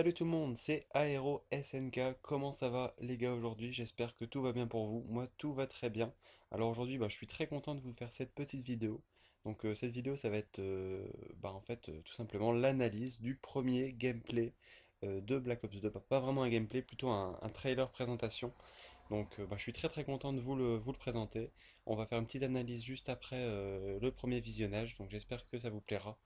Salut tout le monde, c'est Aero SNK. Comment ça va les gars aujourd'hui? J'espère que tout va bien pour vous. Moi tout va très bien. Alors aujourd'hui je suis très content de vous faire cette petite vidéo. Cette vidéo ça va être tout simplement l'analyse du premier gameplay de Black Ops 2. Pas vraiment un gameplay, plutôt un trailer présentation. Je suis très content de vous le présenter. On va faire une petite analyse juste après le premier visionnage, donc j'espère que ça vous plaira.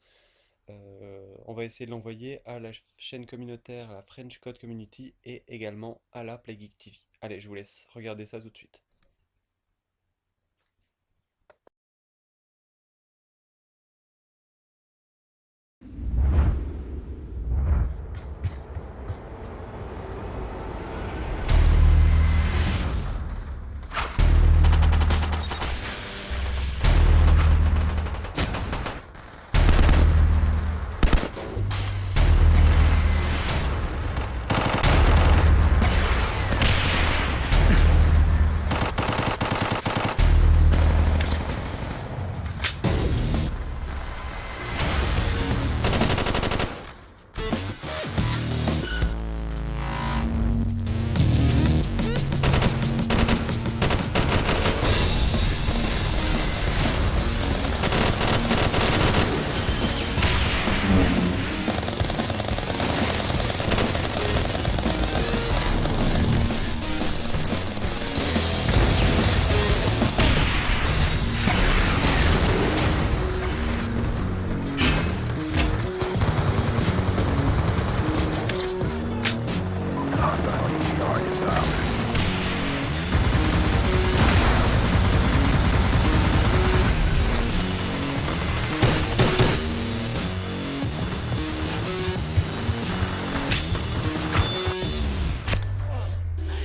On va essayer de l'envoyer à la chaîne communautaire, à la French Code Community et également à la PlayGeek TV. Allez, je vous laisse regarder ça tout de suite.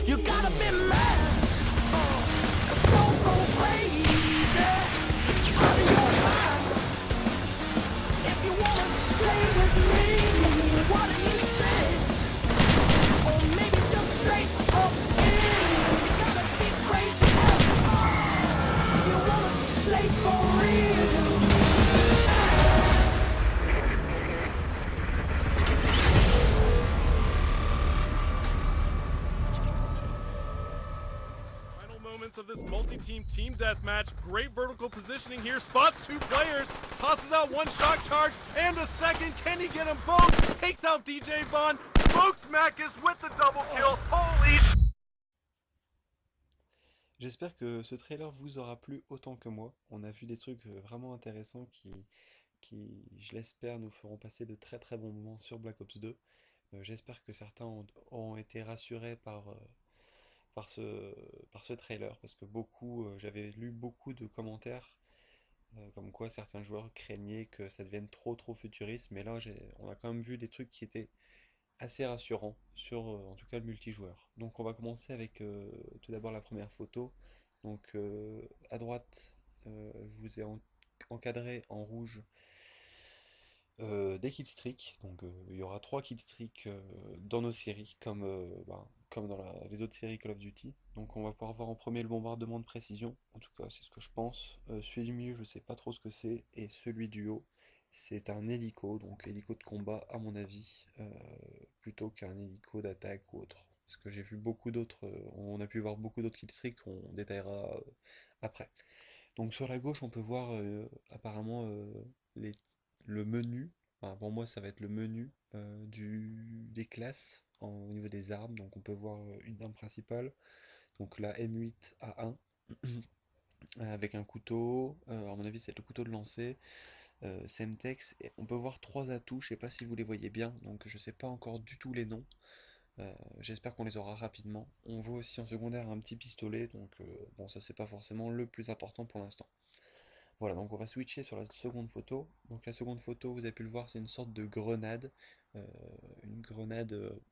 You gotta be mad, stone cold crazy, out of your mind. If you wanna play with me, what do you say? Or maybe just straight up in. You gotta be crazy if you wanna play for real. Final moments of this multi-team team deathmatch. Great vertical positioning here. Spots two players. Tosses out one shock charge and a second. Can he get them both? Takes out DJ Vaughn. Smokes Macus with the double kill. Holy sh... J'espère que ce trailer vous aura plu autant que moi. On a vu des trucs vraiment intéressants qui, je l'espère, nous feront passer de très bons moments sur Black Ops 2. J'espère que certains ont été rassurés par par ce trailer, parce que j'avais lu beaucoup de commentaires comme quoi certains joueurs craignaient que ça devienne trop futuriste, mais là on a quand même vu des trucs qui étaient assez rassurants sur en tout cas le multijoueur. Donc on va commencer avec tout d'abord la première photo. À droite, je vous ai encadré en rouge des killstreaks. Il y aura 3 killstreaks dans nos séries, comme dans les autres séries Call of Duty. Donc on va pouvoir voir en premier le bombardement de précision, en tout cas c'est ce que je pense. Celui du milieu je sais pas trop ce que c'est, et celui du haut c'est un hélico, donc hélico de combat à mon avis, plutôt qu'un hélico d'attaque ou autre. Parce que j'ai vu beaucoup d'autres, on a pu voir beaucoup d'autres killstreaks qu'on détaillera après. Donc sur la gauche, on peut voir apparemment les- le menu. Enfin, pour moi, ça va être le menu des classes au niveau des armes. Donc on peut voir une arme principale, donc la M8A1 avec un couteau. À mon avis, c'est le couteau de lancer. Semtex. Et on peut voir 3 atouts. Je sais pas si vous les voyez bien. Donc je sais pas encore du tout les noms. J'espère qu'on les aura rapidement. On voit aussi en secondaire un petit pistolet. Bon, ça c'est pas forcément le plus important pour l'instant. Voilà, donc on va switcher sur la seconde photo. Donc la seconde photo, vous avez pu le voir, c'est une sorte de grenade. euh,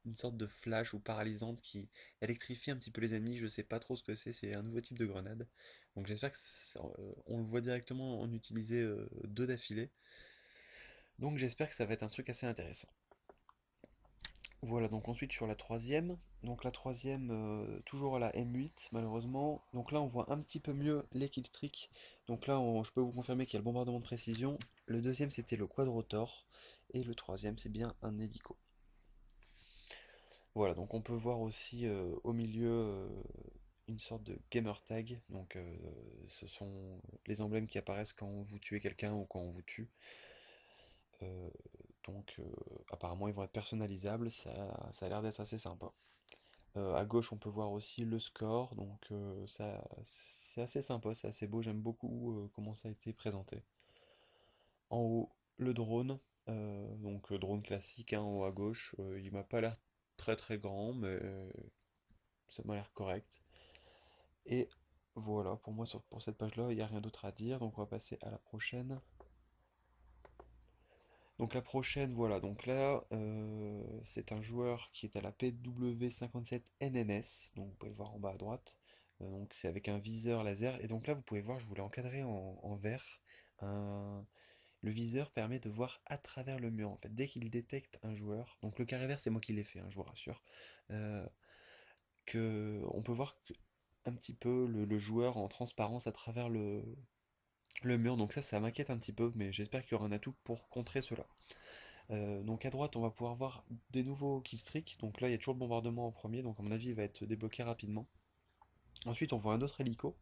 une sorte de flash ou paralysante qui électrifie un petit peu les ennemis. Je sais pas trop ce que c'est un nouveau type de grenade. Donc j'espère que on le voit directement en utiliser 2 d'affilée. Donc j'espère que ça va être un truc assez intéressant. Voilà, donc ensuite sur la troisième. Donc la troisième, toujours à la M8 malheureusement. Donc là on voit un petit peu mieux les killstreaks. Donc là je peux vous confirmer qu'il y a le bombardement de précision. Le deuxième c'était le quadrotor. Et le troisième c'est bien un hélico. Voilà, donc on peut voir aussi au milieu une sorte de gamer tag. Donc ce sont les emblèmes qui apparaissent quand vous tuez quelqu'un ou quand on vous tue. Euh, donc apparemment ils vont être personnalisables, ça a l'air d'être assez sympa. À gauche on peut voir aussi le score, donc ça c'est assez sympa, c'est assez beau, j'aime beaucoup comment ça a été présenté. En haut, le drone, donc drone classique hein, en haut à gauche, il m'a pas l'air très très grand, mais ça m'a l'air correct. Et voilà, pour moi pour cette page-là, il n'y a rien d'autre à dire, donc on va passer à la prochaine. Donc la prochaine, voilà, donc là, c'est un joueur qui est à la PW57 NNS, donc vous pouvez le voir en bas à droite. Donc c'est avec un viseur laser, et donc là vous pouvez voir, je voulais encadrer en vert. Un- Le viseur permet de voir à travers le mur, en fait, dès qu'il détecte un joueur. Donc le carré vert, c'est moi qui l'ai fait, hein, je vous rassure. euh, on peut voir un petit peu le joueur en transparence à travers le mur. Donc ça m'inquiète un petit peu, mais j'espère qu'il y aura un atout pour contrer cela. Donc à droite, on va pouvoir voir des nouveaux killstreaks. Donc là, il y a toujours le bombardement en premier, donc à mon avis, il va être débloqué rapidement. Ensuite, on voit un autre hélico.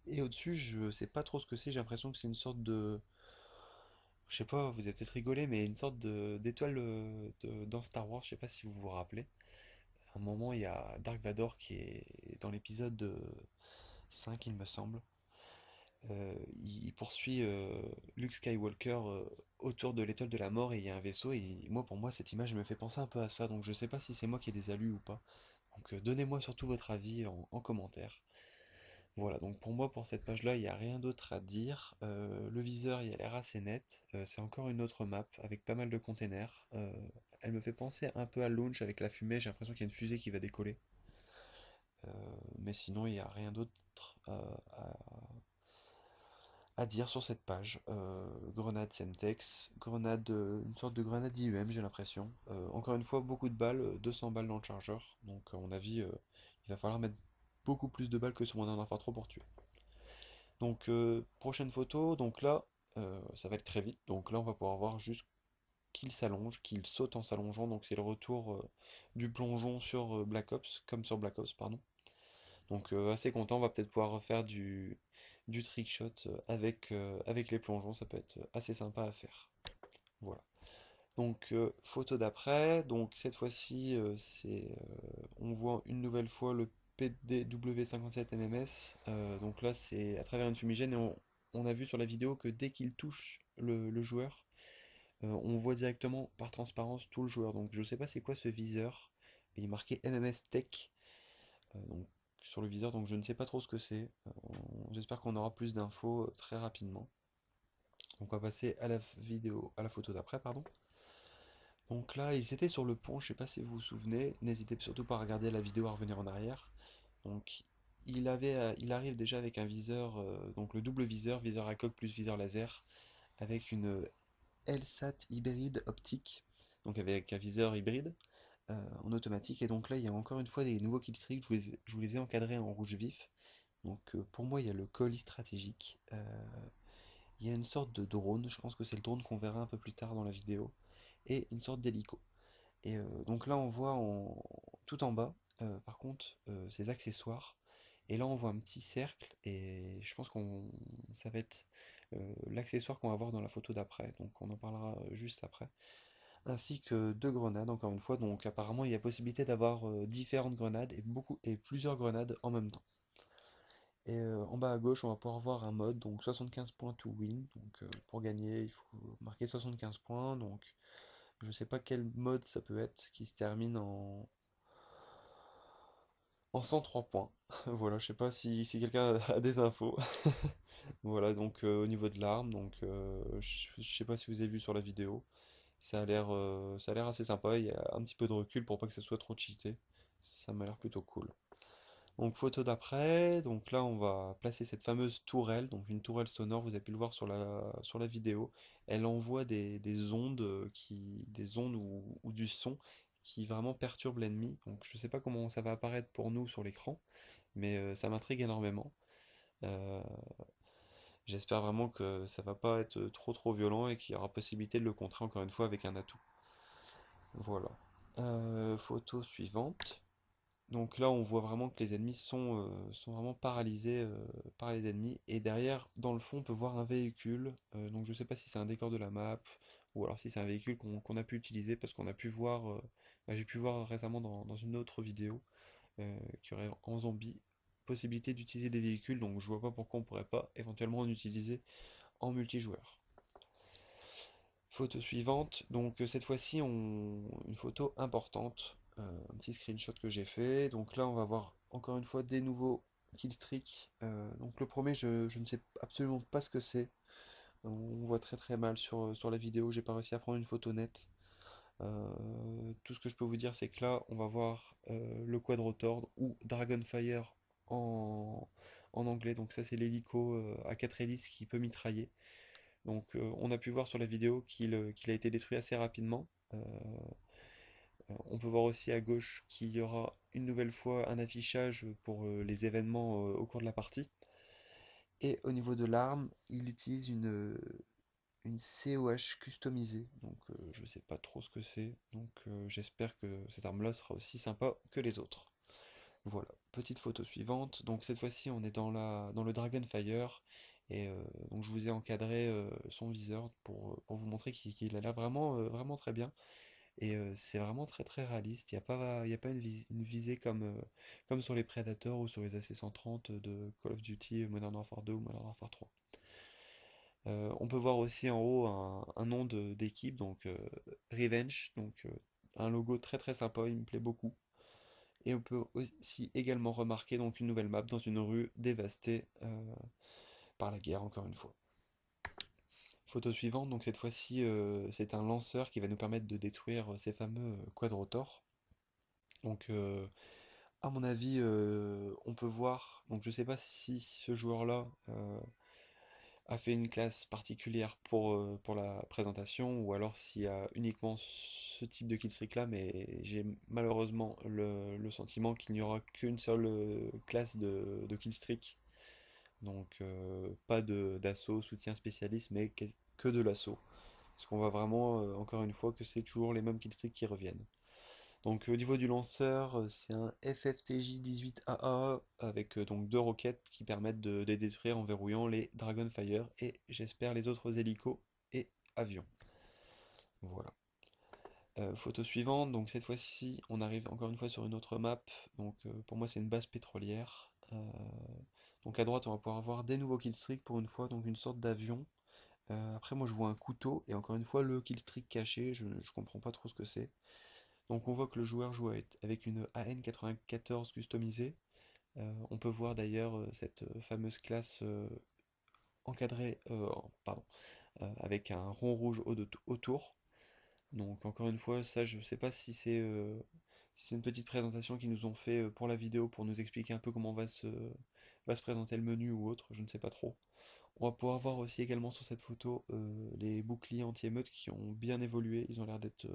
Et au-dessus, je sais pas trop ce que c'est, j'ai l'impression que c'est une sorte de... Je sais pas, vous avez peut-être rigolé, mais une sorte d'étoile dans Star Wars, je sais pas si vous vous rappelez. À un moment, il y a Dark Vador qui est dans l'épisode 5, il me semble. Il poursuit Luke Skywalker autour de l'étoile de la mort et il y a un vaisseau et moi pour moi cette image me fait penser un peu à ça donc je sais pas si c'est moi qui ai des alus ou pas. Donc donnez-moi surtout votre avis en commentaire. Voilà, donc pour moi pour cette page là il n'y a rien d'autre à dire. Le viseur il a l'air assez net. C'est encore une autre map avec pas mal de containers. Elle me fait penser un peu à Launch avec la fumée, j'ai l'impression qu'il y a une fusée qui va décoller. Euh, mais sinon il n'y a rien d'autre à dire sur cette page. Grenade Semtex, grenade, une sorte de grenade IUM, j'ai l'impression. Encore une fois, beaucoup de balles, 200 balles dans le chargeur. Donc, à mon avis, il va falloir mettre beaucoup plus de balles que sur Modern Warfare 3 pour tuer. Donc, prochaine photo. Donc là, ça va être très vite. Donc là, on va pouvoir voir juste qu'il s'allonge, qu'il saute en s'allongeant. Donc, c'est le retour du plongeon sur Black Ops, comme sur Black Ops, pardon. Donc assez content, on va peut-être pouvoir refaire du trickshot avec les plongeons, ça peut être assez sympa à faire. Voilà. Donc photo d'après, donc cette fois-ci on voit une nouvelle fois le PDW57 MMS. Donc là c'est à travers une fumigène et on a vu sur la vidéo que dès qu'il touche le joueur, on voit directement par transparence tout le joueur. Donc je sais pas c'est quoi ce viseur, il est marqué MMS Tech. Donc, sur le viseur, donc je ne sais pas trop ce que c'est. J'espère qu'on aura plus d'infos très rapidement. Donc on va passer à la vidéo, à la photo d'après, pardon. Donc là, ils étaient sur le pont, je sais pas si vous vous souvenez. N'hésitez surtout pas à regarder la vidéo, à revenir en arrière. Donc il arrive déjà avec un viseur, donc le double viseur, viseur à coque plus viseur laser, avec une LSAT hybride optique, donc avec un viseur hybride en automatique. Et donc là, il y a encore une fois des nouveaux killstreaks, je vous les ai encadrés en rouge vif. Donc pour moi, il y a le colis stratégique. Il y a une sorte de drone, je pense que c'est le drone qu'on verra un peu plus tard dans la vidéo, et une sorte d'hélico. Et donc là, on voit tout en bas, par contre, ces accessoires. Et là, on voit un petit cercle, et je pense qu'on ça va être l'accessoire qu'on va voir dans la photo d'après. Donc on en parlera juste après. Ainsi que deux grenades, encore une fois. Donc apparemment, il y a possibilité d'avoir différentes grenades et plusieurs grenades en même temps. Et en bas à gauche, on va pouvoir voir un mode, donc 75 points to win. Donc pour gagner, il faut marquer 75 points. Donc je sais pas quel mode ça peut être qui se termine en 103 points. Voilà, je sais pas si quelqu'un a des infos. Voilà, donc au niveau de l'arme, donc je sais pas si vous avez vu sur la vidéo. Ça a l'air assez sympa. Il y a un petit peu de recul pour pas que ça soit trop cheaté. Ça m'a l'air plutôt cool. Donc photo d'après, donc là on va placer cette fameuse tourelle, donc une tourelle sonore, vous avez pu le voir sur la vidéo. Elle envoie des ondes, des ondes ou du son qui vraiment perturbent l'ennemi. Donc je sais pas comment ça va apparaître pour nous sur l'écran, mais ça m'intrigue énormément. Euh, J'espère vraiment que ça va pas être trop violent et qu'il y aura possibilité de le contrer encore une fois avec un atout. Voilà. Photo suivante. Donc là, on voit vraiment que les ennemis sont vraiment paralysés par les ennemis. Et derrière, dans le fond, on peut voir un véhicule. Donc je sais pas si c'est un décor de la map ou alors si c'est un véhicule qu'on a pu utiliser parce qu'on a pu voir, j'ai pu voir récemment dans une autre vidéo qu'il y aurait en zombie possibilité d'utiliser des véhicules. Donc je vois pas pourquoi on pourrait pas éventuellement en utiliser en multijoueur. Photo suivante, donc cette fois-ci une photo importante, un petit screenshot que j'ai fait. Donc là on va voir encore une fois des nouveaux killstreaks. Donc le premier je ne sais absolument pas ce que c'est. On voit très très mal sur la vidéo, j'ai pas réussi à prendre une photo nette. Tout ce que je peux vous dire c'est que là on va voir le Quadrotor ou Dragonfire en, en anglais. Donc ça c'est l'hélico à 4 hélices qui peut mitrailler. Donc on a pu voir sur la vidéo qu'il a été détruit assez rapidement. On peut voir aussi à gauche qu'il y aura une nouvelle fois un affichage pour les événements au cours de la partie. Et au niveau de l'arme, il utilise une COH customisée. Donc je sais pas trop ce que c'est. Donc j'espère que cette arme-là sera aussi sympa que les autres. Voilà, petite photo suivante. Donc cette fois-ci, on est dans le Dragonfire. Et donc je vous ai encadré son viseur pour vous montrer qu'il a l'air vraiment très bien. Et c'est vraiment très très réaliste. Il y a pas une visée comme sur les Predators ou sur les AC-130 de Call of Duty Modern Warfare 2 ou Modern Warfare 3. On peut voir aussi en haut un nom d'équipe, donc Revenge, donc un logo très très sympa, il me plaît beaucoup. Et on peut aussi également remarquer donc une nouvelle map dans une rue dévastée par la guerre, encore une fois. Photo suivante, donc cette fois-ci c'est un lanceur qui va nous permettre de détruire ces fameux quadrotors. Donc à mon avis on peut voir, donc je sais pas si ce joueur-là a fait une classe particulière pour la présentation ou alors s'il y a uniquement ce type de killstreak là, mais j'ai malheureusement le sentiment qu'il n'y aura qu'une seule classe de killstreak. Donc pas d'assaut, soutien spécialiste, mais que de l'assaut. Parce qu'on voit vraiment, encore une fois, que c'est toujours les mêmes killstreaks qui reviennent. Donc au niveau du lanceur, c'est un FFTJ 18AA avec donc deux roquettes qui permettent de les détruire en verrouillant les Dragonfire et j'espère les autres hélicos et avions. Voilà. Photo suivante, donc cette fois-ci on arrive encore une fois sur une autre map. Donc pour moi c'est une base pétrolière. Donc à droite on va pouvoir voir des nouveaux killstreaks pour une fois, donc une sorte d'avion. Après moi je vois un couteau et encore une fois le killstreak caché, je comprends pas trop ce que c'est. Donc on voit que le joueur joue avec une AN94 customisée. On peut voir d'ailleurs cette fameuse classe encadrée, pardon, avec un rond rouge autour. Donc encore une fois, ça je sais pas si c'est une petite présentation qu'ils nous ont fait pour la vidéo pour nous expliquer un peu comment va se présenter le menu ou autre, je ne sais pas trop. On va pouvoir voir aussi également sur cette photo les boucliers anti-émeute qui ont bien évolué, ils ont l'air d'être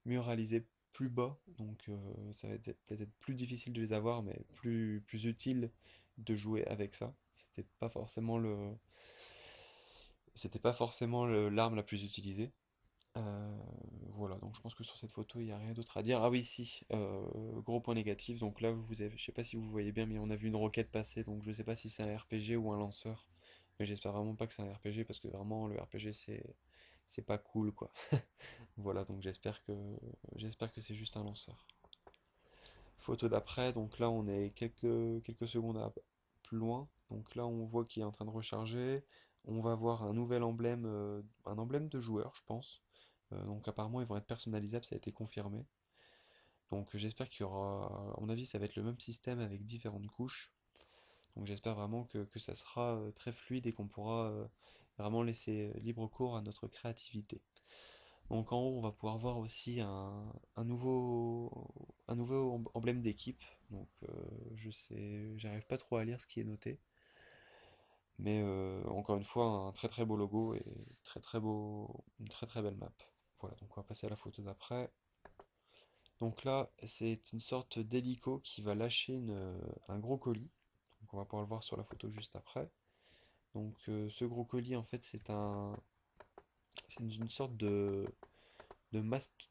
mieux réalisés, plus bas, donc ça va peut-être être plus difficile de les avoir, mais plus utile de jouer avec ça. C'était pas forcément l'arme la plus utilisée. Euh, voilà, donc je pense que sur cette photo, il n'y a rien d'autre à dire. Ah oui, si, gros point négatif. Donc là, je sais pas si vous voyez bien, mais on a vu une roquette passer. Donc je sais pas si c'est un RPG ou un lanceur. Mais j'espère vraiment pas que c'est un RPG parce que vraiment, le RPG, c'est pas cool, quoi. Voilà, donc j'espère que c'est juste un lanceur. Photo d'après, donc là, on est quelques secondes plus loin. Donc là, on voit qu'il est en train de recharger. On va voir un nouvel emblème, un emblème de joueur, je pense. Donc apparemment ils vont être personnalisables, ça a été confirmé. Donc j'espère qu'il y aura, à mon avis ça va être le même système avec différentes couches. Donc j'espère vraiment que ça sera très fluide et qu'on pourra vraiment laisser libre cours à notre créativité. Donc en haut on va pouvoir voir aussi un nouveau emblème d'équipe. Donc j'arrive pas trop à lire ce qui est noté. Mais encore une fois, un très très beau logo et une très très belle map. Voilà, donc on va passer à la photo d'après. Donc là, c'est une sorte d'hélico qui va lâcher un gros colis. Donc on va pouvoir le voir sur la photo juste après. Donc ce gros colis, en fait, c'est une sorte de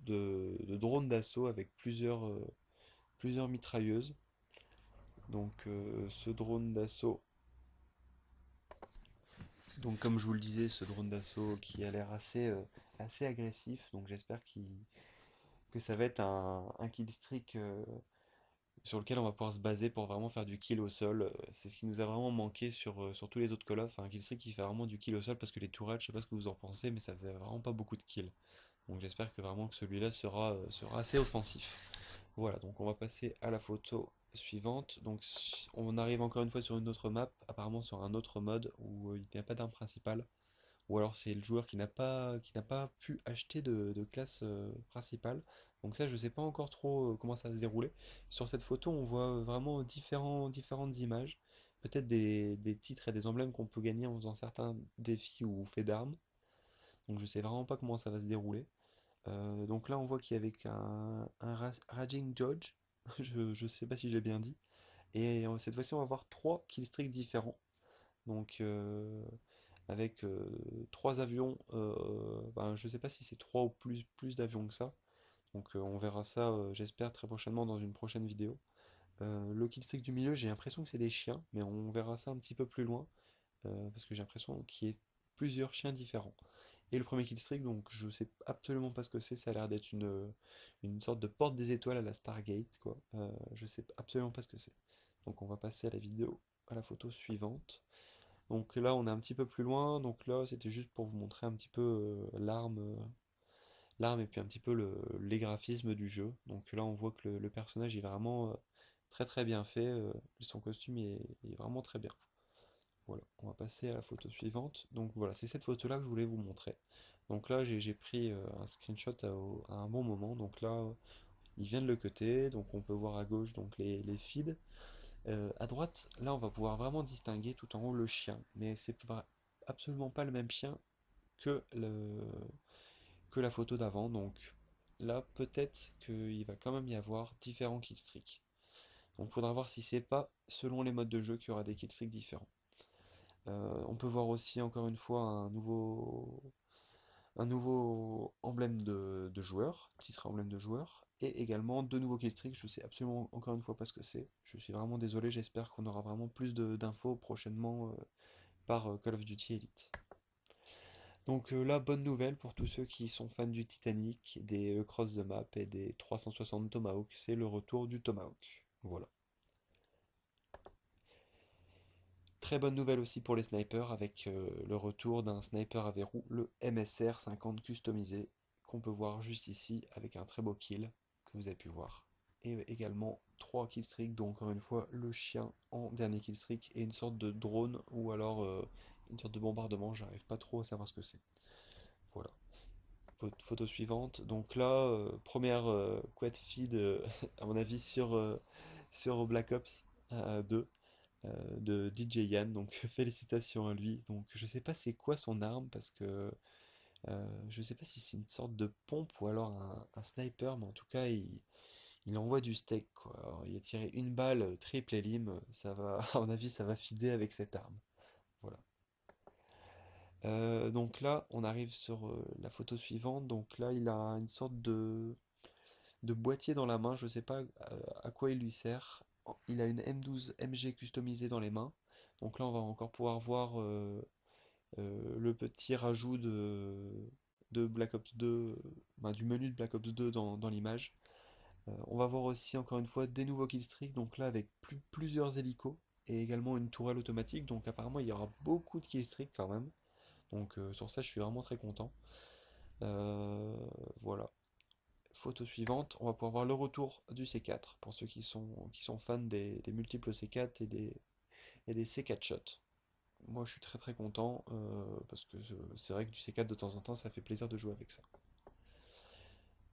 de drones d'assaut avec plusieurs mitrailleuses. Donc ce drone d'assaut, donc comme je vous le disais, ce drone d'assaut qui a l'air assez agressif, donc j'espère que ça va être un kill streak sur lequel on va pouvoir se baser pour vraiment faire du kill au sol. C'est ce qui nous a vraiment manqué sur tous les autres Call of, un kill streak qui fait vraiment du kill au sol parce que les tourelles, je sais pas ce que vous en pensez, mais ça faisait vraiment pas beaucoup de kills. Donc j'espère que vraiment que celui-là sera assez offensif. Voilà, donc on va passer à la photo suivante. Donc on arrive encore une fois sur une autre map, apparemment sur un autre mode où il n'y a pas d'arme principale. Ou alors c'est le joueur qui n'a pas pu acheter de classe principale. Donc ça je sais pas encore trop comment ça va se dérouler. Sur cette photo on voit vraiment différentes images. Peut-être des titres et des emblèmes qu'on peut gagner en faisant certains défis ou faits d'armes. Donc je sais vraiment pas comment ça va se dérouler. Donc là, on voit qu'il y avait Raging Judge, je sais pas si j'ai bien dit. Et cette fois-ci, on va avoir trois killstreaks différents. Donc, avec trois avions, ben, je sais pas si c'est trois ou plus d'avions que ça. Donc, on verra ça, j'espère, très prochainement dans une prochaine vidéo. Le killstreak du milieu, j'ai l'impression que c'est des chiens, mais on verra ça un petit peu plus loin. Parce que j'ai l'impression qu'il y ait plusieurs chiens différents. Et le premier killstreak, donc je sais absolument pas ce que c'est, ça a l'air d'être une sorte de porte des étoiles à la Stargate, quoi. Je sais absolument pas ce que c'est. Donc on va passer à la vidéo, à la photo suivante. Donc là on est un petit peu plus loin, donc là c'était juste pour vous montrer un petit peu l'arme et puis un petit peu les graphismes du jeu. Donc là on voit que le personnage est vraiment très très bien fait, son costume est vraiment très bien. Voilà, on va passer à la photo suivante. Donc voilà, c'est cette photo-là que je voulais vous montrer. Donc là, j'ai pris un screenshot à un bon moment. Donc là, il vient de le cutter. Donc on peut voir à gauche donc les feeds. À droite, là, on va pouvoir vraiment distinguer tout en haut le chien. Mais absolument pas le même chien que, que la photo d'avant. Donc là, peut-être qu'il va quand même y avoir différents killstreaks. Donc il faudra voir si c'est pas selon les modes de jeu qu'il y aura des killstreaks différents. On peut voir aussi encore une fois un nouveau emblème de joueur, titre emblème de joueur, et également deux nouveaux killstreaks, je sais absolument encore une fois pas ce que c'est. Je suis vraiment désolé, j'espère qu'on aura vraiment plus d'infos prochainement par Call of Duty Elite. Donc là, bonne nouvelle pour tous ceux qui sont fans du Titanic, des Cross the Map et des 360 Tomahawk, c'est le retour du Tomahawk. Voilà. Très bonne nouvelle aussi pour les snipers avec le retour d'un sniper à verrou, le MSR 50 customisé, qu'on peut voir juste ici avec un très beau kill que vous avez pu voir. Et également 3 killstreaks, donc encore une fois le chien en dernier killstreak et une sorte de drone ou alors une sorte de bombardement, j'arrive pas trop à savoir ce que c'est. Voilà. Photo suivante, donc là, première quad feed à mon avis sur Black Ops 2 de DJ Yann, donc félicitations à lui. Donc je sais pas c'est quoi son arme parce que je sais pas si c'est une sorte de pompe ou alors un sniper, mais en tout cas il envoie du steak quoi. Alors, il a tiré une balle triple élim, ça va, à mon avis ça va fider avec cette arme. Voilà. Donc là on arrive sur la photo suivante, donc là il a une sorte de boîtier dans la main, je sais pas à quoi il lui sert. Il a une M12 MG customisée dans les mains. Donc là, on va encore pouvoir voir le petit rajout de Black Ops 2, ben, du menu de Black Ops 2 dans l'image. On va voir aussi encore une fois des nouveaux killstreaks, donc là avec plusieurs hélicos et également une tourelle automatique. Donc apparemment, il y aura beaucoup de killstreaks quand même. Donc sur ça, je suis vraiment très content. Euh, voilà. Photo suivante, on va pouvoir voir le retour du C4 pour ceux qui sont fans des multiples C4 et des C4 shots. Moi je suis très très content parce que c'est vrai que du C4 de temps en temps ça fait plaisir de jouer avec ça.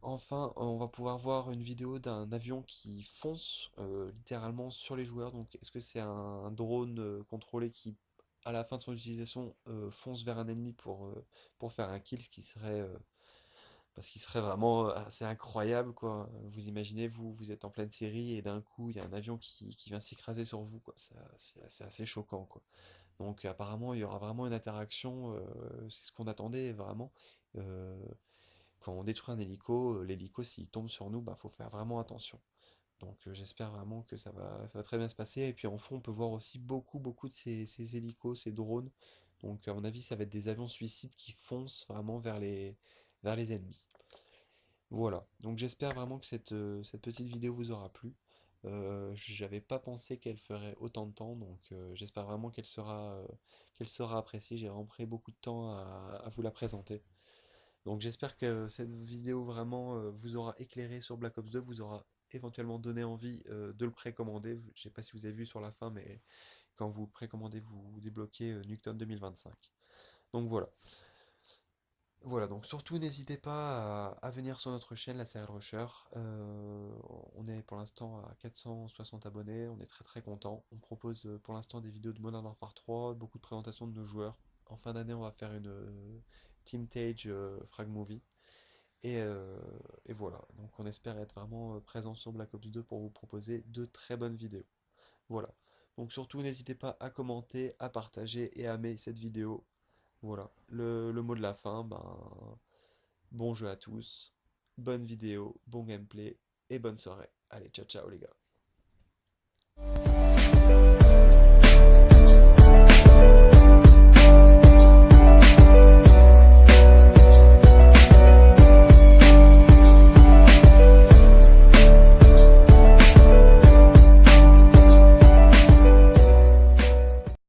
Enfin, on va pouvoir voir une vidéo d'un avion qui fonce littéralement sur les joueurs. Donc est-ce que c'est un drone contrôlé qui à la fin de son utilisation fonce vers un ennemi pour faire un kill, ce qui serait parce qu'il serait vraiment assez incroyable, quoi. Vous imaginez, vous êtes en pleine série et d'un coup, il y a un avion qui vient s'écraser sur vous, quoi. C'est assez choquant, quoi. Donc apparemment, il y aura vraiment une interaction, c'est ce qu'on attendait vraiment. Euh, quand on détruit un hélico, l'hélico s'il tombe sur nous, bah faut faire vraiment attention. Donc j'espère vraiment que ça va très bien se passer. Et puis en fond, on peut voir aussi beaucoup de ces hélicos, ces drones. Donc à mon avis, ça va être des avions suicides qui foncent vraiment vers les ennemis. Voilà, donc j'espère vraiment que cette petite vidéo vous aura plu. J'avais pas pensé qu'elle ferait autant de temps, donc j'espère vraiment qu'elle sera appréciée. J'ai vraiment pris beaucoup de temps à vous la présenter. Donc j'espère que cette vidéo vraiment vous aura éclairé sur Black Ops 2, vous aura éventuellement donné envie de le précommander. Je sais pas si vous avez vu sur la fin, mais quand vous précommandez, vous débloquez Nuketown 2025. Donc voilà. Voilà, donc surtout n'hésitez pas à venir sur notre chaîne, la Serial Rusher. On est pour l'instant à 460 abonnés, on est très content. On propose pour l'instant des vidéos de Modern Warfare 3, beaucoup de présentations de nos joueurs. En fin d'année, on va faire une Team Tage Frag Movie. Et voilà, donc on espère être vraiment présent sur Black Ops 2 pour vous proposer de très bonnes vidéos. Voilà, donc surtout n'hésitez pas à commenter, à partager et à aimer cette vidéo. Voilà, le mot de la fin, ben, bon jeu à tous, bonne vidéo, bon gameplay et bonne soirée. Allez, ciao ciao les gars.